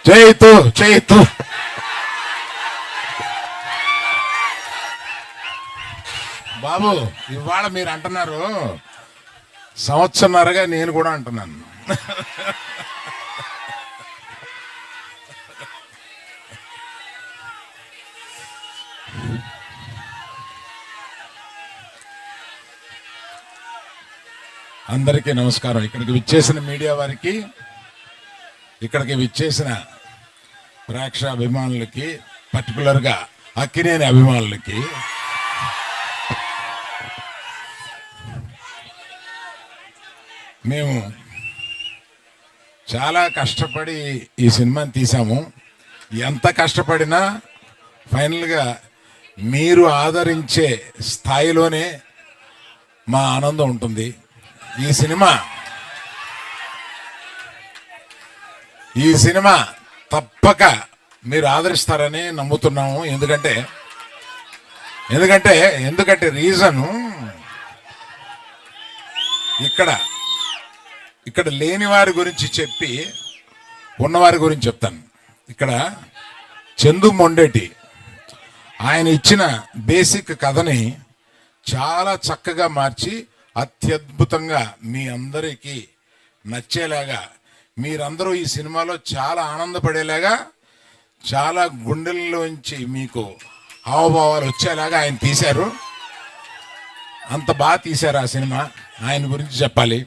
చేయొద్దు చేయొద్దు. బాబు ఇవాళ మీరు అంటున్నారు, సంవత్సరంన్నరగా నేను కూడా అంటున్నాను. అందరికీ నమస్కారం. ఇక్కడికి విచ్చేసిన మీడియా వారికి, ఇక్కడికి విచ్చేసిన ప్రేక్షాభిమానులకి, పర్టికులర్గా అక్కినేని అభిమానులకి, మేము చాలా కష్టపడి ఈ సినిమాని తీసాము. ఎంత కష్టపడినా ఫైనల్గా మీరు ఆదరించే స్థాయిలోనే మా ఆనందం ఉంటుంది. ఈ సినిమా తప్పక మీరు ఆదరిస్తారని నమ్ముతున్నాము. ఎందుకంటే రీజను ఇక్కడ లేని వారి గురించి చెప్పి ఉన్నవారి గురించి చెప్తాను. ఇక్కడ చందు మొండేటి ఆయన ఇచ్చిన బేసిక్ కథని చాలా చక్కగా మార్చి అత్యద్భుతంగా మీ అందరికీ నచ్చేలాగా, మీరందరూ ఈ సినిమాలో చాలా ఆనందపడేలాగా, చాలా గుండెల్లోంచి మీకు హావభావాలు వచ్చేలాగా ఆయన తీశారు. అంత బాగా తీశారు ఆ సినిమా. ఆయన గురించి చెప్పాలి.